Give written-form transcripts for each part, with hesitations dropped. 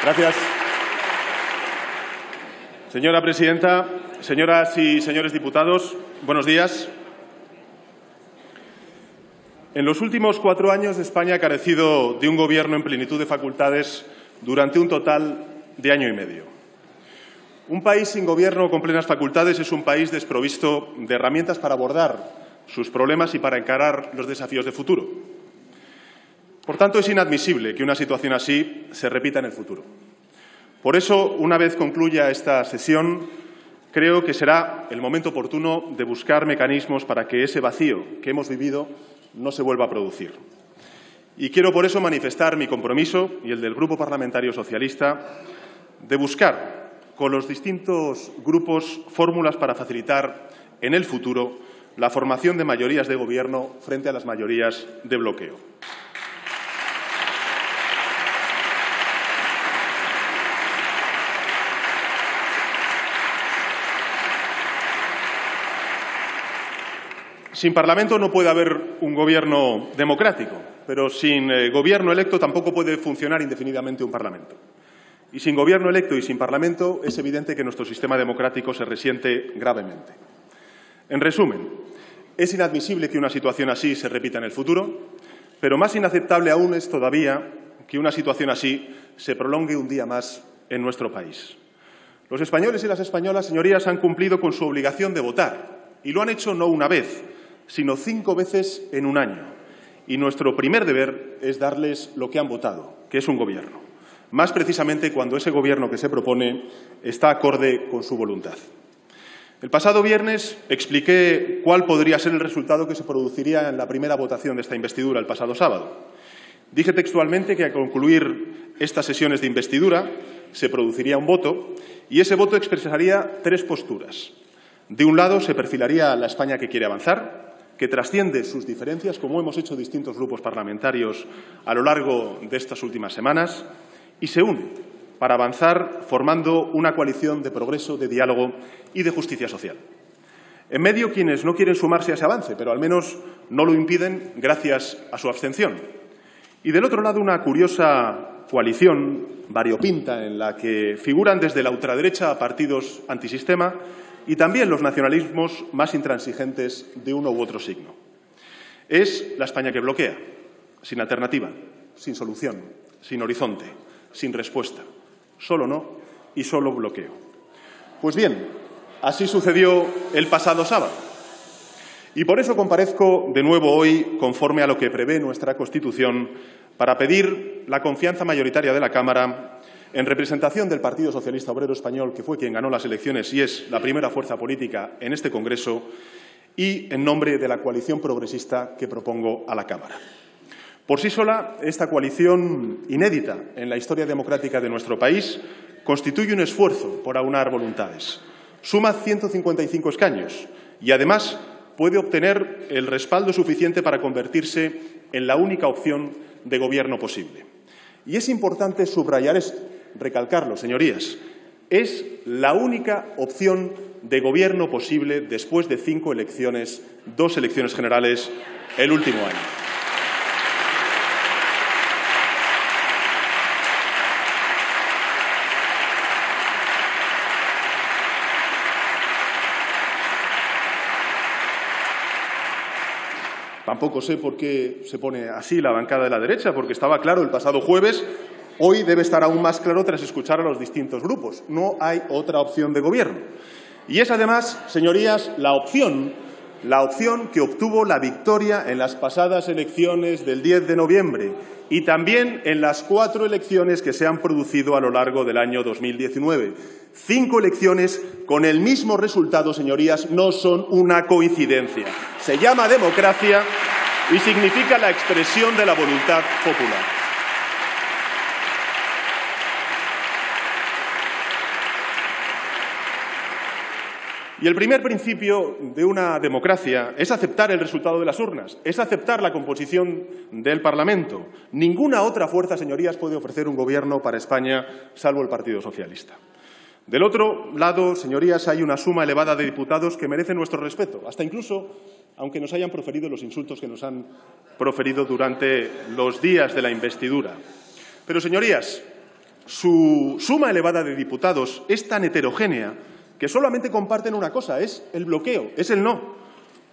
Gracias. Señora presidenta, señoras y señores diputados, buenos días. En los últimos 4 años, España ha carecido de un gobierno en plenitud de facultades durante un total de año y medio. Un país sin gobierno con plenas facultades es un país desprovisto de herramientas para abordar sus problemas y para encarar los desafíos de futuro. Por tanto, es inadmisible que una situación así se repita en el futuro. Por eso, una vez concluya esta sesión, creo que será el momento oportuno de buscar mecanismos para que ese vacío que hemos vivido no se vuelva a producir. Y quiero por eso manifestar mi compromiso y el del Grupo Parlamentario Socialista de buscar con los distintos grupos fórmulas para facilitar en el futuro la formación de mayorías de gobierno frente a las mayorías de bloqueo. Sin Parlamento no puede haber un gobierno democrático, pero sin gobierno electo tampoco puede funcionar indefinidamente un Parlamento. Y sin gobierno electo y sin Parlamento es evidente que nuestro sistema democrático se resiente gravemente. En resumen, es inadmisible que una situación así se repita en el futuro, pero más inaceptable aún es todavía que una situación así se prolongue un día más en nuestro país. Los españoles y las españolas, señorías, han cumplido con su obligación de votar y lo han hecho no una vez, sino 5 veces en un año. Y nuestro primer deber es darles lo que han votado, que es un gobierno. Más precisamente cuando ese gobierno que se propone está acorde con su voluntad. El pasado viernes expliqué cuál podría ser el resultado que se produciría en la primera votación de esta investidura el pasado sábado. Dije textualmente que al concluir estas sesiones de investidura se produciría un voto y ese voto expresaría 3 posturas. De un lado se perfilaría la España que quiere avanzar, que trasciende sus diferencias, como hemos hecho distintos grupos parlamentarios a lo largo de estas últimas semanas, y se une para avanzar formando una coalición de progreso, de diálogo y de justicia social. En medio, quienes no quieren sumarse a ese avance, pero al menos no lo impiden gracias a su abstención. Y del otro lado, una curiosa coalición variopinta en la que figuran desde la ultraderecha a partidos antisistema y también los nacionalismos más intransigentes de uno u otro signo. Es la España que bloquea, sin alternativa, sin solución, sin horizonte, sin respuesta. Solo no y solo bloqueo. Pues bien, así sucedió el pasado sábado. Y por eso comparezco de nuevo hoy, conforme a lo que prevé nuestra Constitución, para pedir la confianza mayoritaria de la Cámara en representación del Partido Socialista Obrero Español, que fue quien ganó las elecciones y es la primera fuerza política en este Congreso, y en nombre de la coalición progresista que propongo a la Cámara. Por sí sola, esta coalición inédita en la historia democrática de nuestro país constituye un esfuerzo por aunar voluntades. Suma 155 escaños y, además, puede obtener el respaldo suficiente para convertirse en la única opción de gobierno posible. Y es importante subrayar esto, recalcarlo, señorías. Es la única opción de gobierno posible después de 5 elecciones, 2 elecciones generales el último año. Tampoco sé por qué se pone así la bancada de la derecha, porque estaba claro el pasado jueves. Hoy debe estar aún más claro tras escuchar a los distintos grupos. No hay otra opción de gobierno. Y es, además, señorías, la opción que obtuvo la victoria en las pasadas elecciones del 10 de noviembre y también en las 4 elecciones que se han producido a lo largo del año 2019. 5 elecciones con el mismo resultado, señorías, no son una coincidencia. Se llama democracia y significa la expresión de la voluntad popular. Y el primer principio de una democracia es aceptar el resultado de las urnas, es aceptar la composición del Parlamento. Ninguna otra fuerza, señorías, puede ofrecer un gobierno para España, salvo el Partido Socialista. Del otro lado, señorías, hay una suma elevada de diputados que merecen nuestro respeto, hasta incluso aunque nos hayan proferido los insultos que nos han proferido durante los días de la investidura. Pero, señorías, Su suma elevada de diputados es tan heterogénea que solamente comparten una cosa, es el bloqueo, es el no.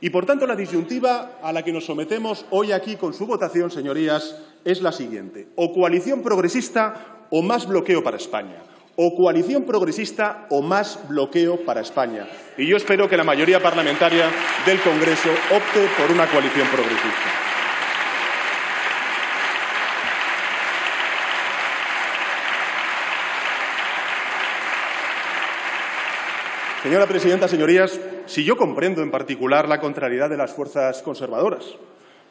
Y, por tanto, la disyuntiva a la que nos sometemos hoy aquí con su votación, señorías, es la siguiente. O coalición progresista o más bloqueo para España. O coalición progresista o más bloqueo para España. Y yo espero que la mayoría parlamentaria del Congreso opte por una coalición progresista. Señora presidenta, señorías, si yo comprendo en particular la contrariedad de las fuerzas conservadoras,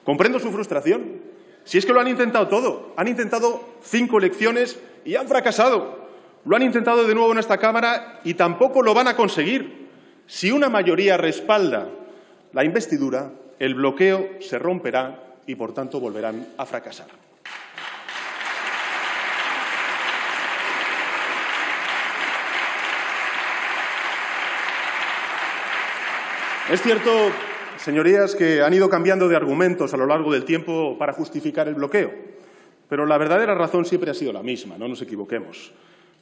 comprendo su frustración. Si es que lo han intentado todo. Han intentado 5 elecciones y han fracasado. Lo han intentado de nuevo en esta Cámara y tampoco lo van a conseguir. Si una mayoría respalda la investidura, el bloqueo se romperá y, por tanto, volverán a fracasar. Es cierto, señorías, que han ido cambiando de argumentos a lo largo del tiempo para justificar el bloqueo, pero la verdadera razón siempre ha sido la misma, no nos equivoquemos.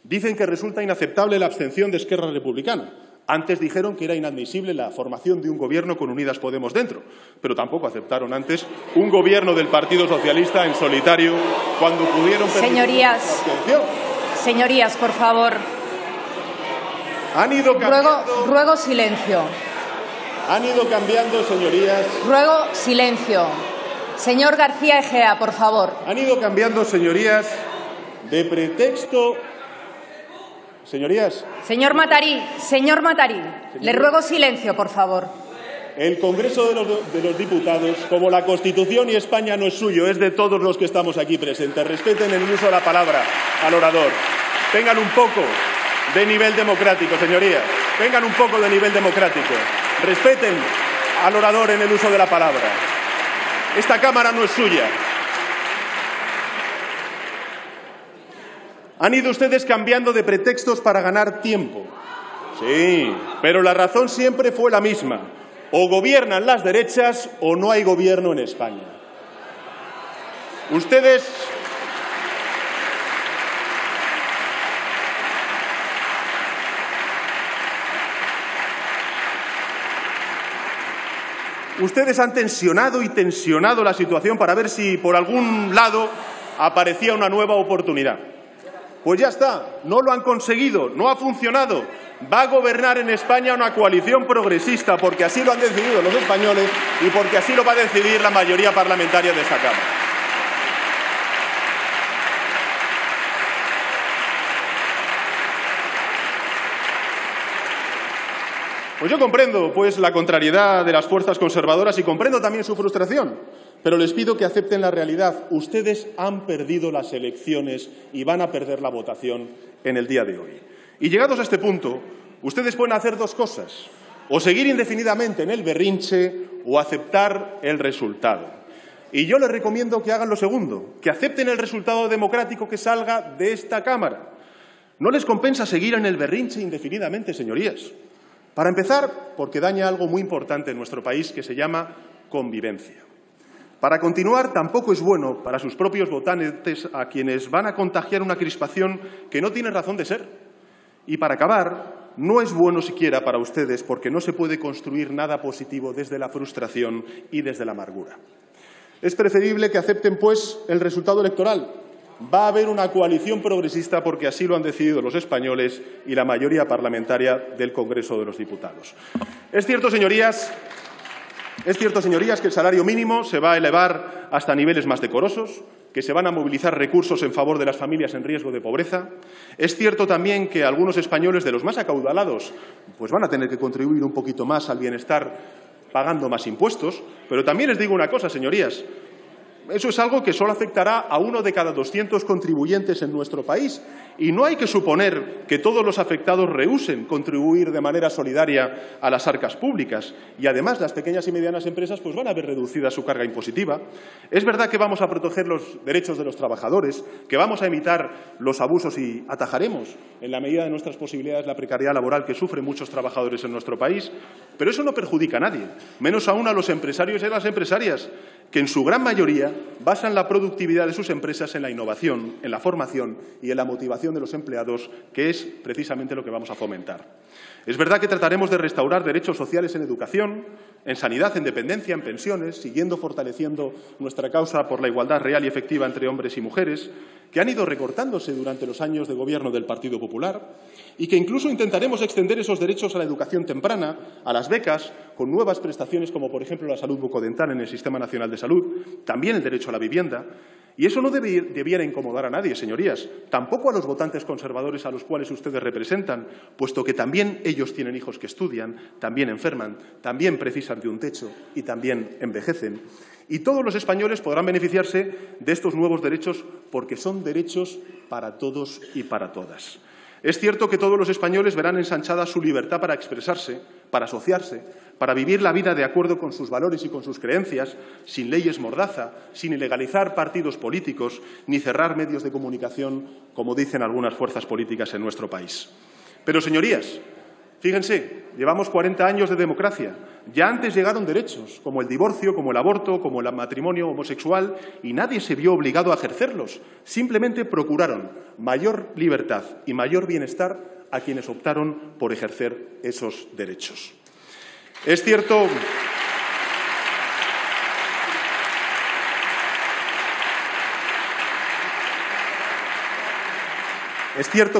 Dicen que resulta inaceptable la abstención de Esquerra Republicana. Antes dijeron que era inadmisible la formación de un gobierno con Unidas Podemos dentro, pero tampoco aceptaron antes un gobierno del Partido Socialista en solitario cuando pudieron permitir la abstención. Señorías, por favor. Han ido cambiando. Ruego silencio. Han ido cambiando, señorías. Ruego silencio. Señor García Egea, por favor. Han ido cambiando, señorías, de pretexto. Señorías. Señor Matarí, le ruego silencio, por favor. El Congreso de los Diputados, como la Constitución y España no es suyo, es de todos los que estamos aquí presentes. Respeten el uso de la palabra al orador. Tengan un poco de nivel democrático, señorías. Tengan un poco de nivel democrático. Respeten al orador en el uso de la palabra. Esta Cámara no es suya. Han ido ustedes cambiando de pretextos para ganar tiempo. Sí, pero la razón siempre fue la misma. O gobiernan las derechas o no hay gobierno en España. Ustedes han tensionado y tensionado la situación para ver si por algún lado aparecía una nueva oportunidad. Pues ya está, no lo han conseguido, no ha funcionado. Va a gobernar en España una coalición progresista porque así lo han decidido los españoles y porque así lo va a decidir la mayoría parlamentaria de esta Cámara. Pues yo comprendo, pues, la contrariedad de las fuerzas conservadoras y comprendo también su frustración, pero les pido que acepten la realidad. Ustedes han perdido las elecciones y van a perder la votación en el día de hoy. Y llegados a este punto, ustedes pueden hacer 2 cosas, o seguir indefinidamente en el berrinche o aceptar el resultado. Y yo les recomiendo que hagan lo segundo, que acepten el resultado democrático que salga de esta Cámara. No les compensa seguir en el berrinche indefinidamente, señorías. Para empezar, porque daña algo muy importante en nuestro país que se llama convivencia. Para continuar, tampoco es bueno para sus propios votantes a quienes van a contagiar una crispación que no tiene razón de ser. Y para acabar, no es bueno siquiera para ustedes porque no se puede construir nada positivo desde la frustración y desde la amargura. Es preferible que acepten, pues, el resultado electoral. Va a haber una coalición progresista porque así lo han decidido los españoles y la mayoría parlamentaria del Congreso de los Diputados. Es cierto, señorías, que el salario mínimo se va a elevar hasta niveles más decorosos, que se van a movilizar recursos en favor de las familias en riesgo de pobreza. Es cierto también que algunos españoles de los más acaudalados pues van a tener que contribuir un poquito más al bienestar pagando más impuestos. Pero también les digo una cosa, señorías. Eso es algo que solo afectará a 1 de cada 200 contribuyentes en nuestro país y no hay que suponer que todos los afectados rehúsen contribuir de manera solidaria a las arcas públicas y, además, las pequeñas y medianas empresas pues van a ver reducida su carga impositiva. Es verdad que vamos a proteger los derechos de los trabajadores, que vamos a evitar los abusos y atajaremos, en la medida de nuestras posibilidades, la precariedad laboral que sufren muchos trabajadores en nuestro país, pero eso no perjudica a nadie, menos aún a los empresarios y a las empresarias. que en su gran mayoría basan la productividad de sus empresas en la innovación, en la formación y en la motivación de los empleados, que es precisamente lo que vamos a fomentar. Es verdad que trataremos de restaurar derechos sociales en educación, en sanidad, en dependencia, en pensiones, siguiendo fortaleciendo nuestra causa por la igualdad real y efectiva entre hombres y mujeres, que han ido recortándose durante los años de gobierno del Partido Popular, y que incluso intentaremos extender esos derechos a la educación temprana, a las becas, con nuevas prestaciones como, por ejemplo, la salud bucodental en el Sistema Nacional de Salud, también el derecho a la vivienda. Y eso no debiera incomodar a nadie, señorías, tampoco a los votantes conservadores a los cuales ustedes representan, puesto que también ellos tienen hijos que estudian, también enferman, también precisan de un techo y también envejecen. Y todos los españoles podrán beneficiarse de estos nuevos derechos porque son derechos para todos y para todas. Es cierto que todos los españoles verán ensanchada su libertad para expresarse, para asociarse, para vivir la vida de acuerdo con sus valores y con sus creencias, sin leyes mordaza, sin ilegalizar partidos políticos, ni cerrar medios de comunicación, como dicen algunas fuerzas políticas en nuestro país. Pero, señorías, fíjense, llevamos 40 años de democracia. Ya antes llegaron derechos, como el divorcio, como el aborto, como el matrimonio homosexual, y nadie se vio obligado a ejercerlos. Simplemente procuraron mayor libertad y mayor bienestar a quienes optaron por ejercer esos derechos. Es cierto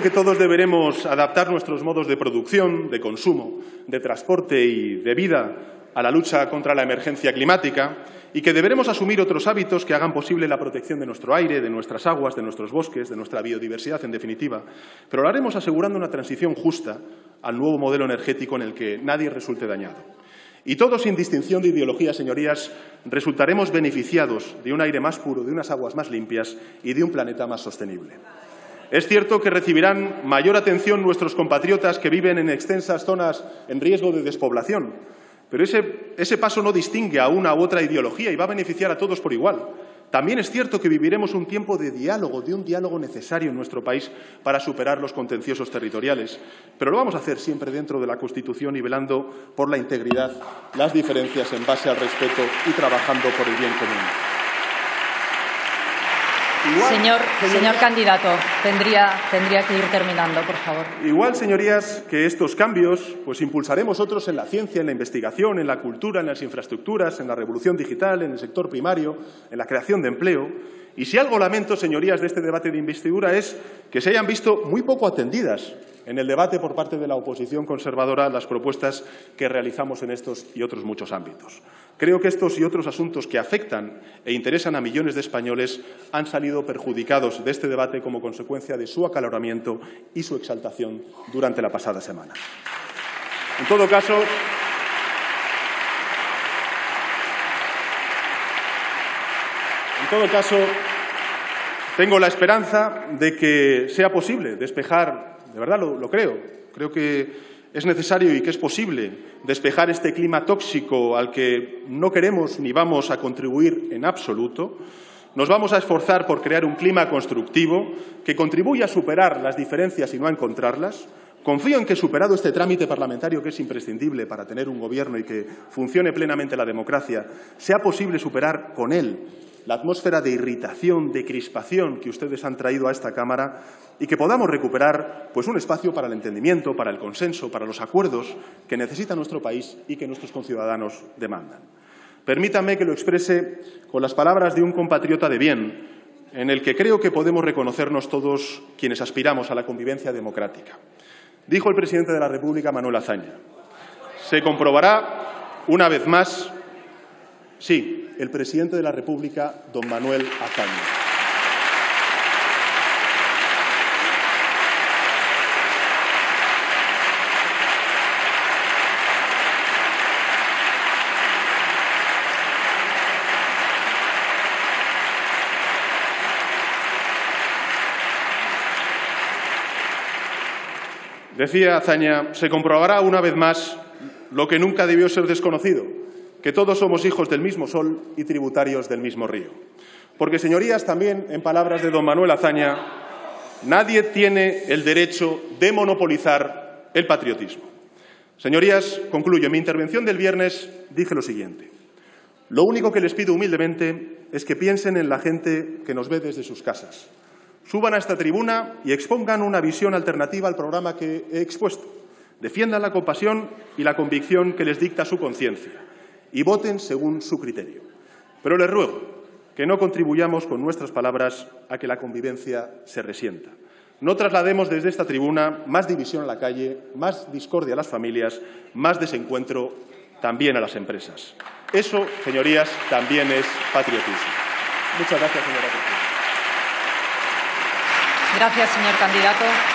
que todos deberemos adaptar nuestros modos de producción, de consumo, de transporte y de vida a la lucha contra la emergencia climática y que deberemos asumir otros hábitos que hagan posible la protección de nuestro aire, de nuestras aguas, de nuestros bosques, de nuestra biodiversidad, en definitiva. Pero lo haremos asegurando una transición justa al nuevo modelo energético en el que nadie resulte dañado. Y todos, sin distinción de ideología, señorías, resultaremos beneficiados de un aire más puro, de unas aguas más limpias y de un planeta más sostenible. Es cierto que recibirán mayor atención nuestros compatriotas que viven en extensas zonas en riesgo de despoblación, pero ese paso no distingue a una u otra ideología y va a beneficiar a todos por igual. También es cierto que viviremos un tiempo de un diálogo necesario en nuestro país para superar los contenciosos territoriales, pero lo vamos a hacer siempre dentro de la Constitución y velando por la integridad, las diferencias en base al respeto y trabajando por el bien común. Señor candidato, tendría que ir terminando, por favor. Igual, señorías, que estos cambios, pues impulsaremos otros en la ciencia, en la investigación, en la cultura, en las infraestructuras, en la revolución digital, en el sector primario, en la creación de empleo. Y si algo lamento, señorías, de este debate de investidura es que se hayan visto muy poco atendidas en el debate por parte de la oposición conservadora las propuestas que realizamos en estos y otros muchos ámbitos. Creo que estos y otros asuntos que afectan e interesan a millones de españoles han salido perjudicados de este debate como consecuencia de su acaloramiento y su exaltación durante la pasada semana. En todo caso, tengo la esperanza de que sea posible despejar, de verdad lo creo que es necesario y que es posible despejar este clima tóxico al que no queremos ni vamos a contribuir en absoluto. Nos vamos a esforzar por crear un clima constructivo que contribuya a superar las diferencias y no a encontrarlas. Confío en que, superado este trámite parlamentario que es imprescindible para tener un gobierno y que funcione plenamente la democracia, sea posible superar con él la atmósfera de irritación, de crispación que ustedes han traído a esta Cámara y que podamos recuperar pues, un espacio para el entendimiento, para el consenso, para los acuerdos que necesita nuestro país y que nuestros conciudadanos demandan. Permítanme que lo exprese con las palabras de un compatriota de bien, en el que creo que podemos reconocernos todos quienes aspiramos a la convivencia democrática. Dijo el presidente de la República, Manuel Azaña: se comprobará una vez más. Sí, el presidente de la República, don Manuel Azaña. Decía Azaña: se comprobará una vez más lo que nunca debió ser desconocido, que todos somos hijos del mismo sol y tributarios del mismo río. Porque, señorías, también en palabras de don Manuel Azaña, nadie tiene el derecho de monopolizar el patriotismo. Señorías, concluyo. En mi intervención del viernes dije lo siguiente: Lo único que les pido humildemente es que piensen en la gente que nos ve desde sus casas. Suban a esta tribuna y expongan una visión alternativa al programa que he expuesto. Defiendanla con pasión y la convicción que les dicta su conciencia y voten según su criterio. Pero les ruego que no contribuyamos con nuestras palabras a que la convivencia se resienta. No traslademos desde esta tribuna más división a la calle, más discordia a las familias, más desencuentro también a las empresas. Eso, señorías, también es patriotismo. Muchas gracias, señora presidenta. Gracias, señor candidato.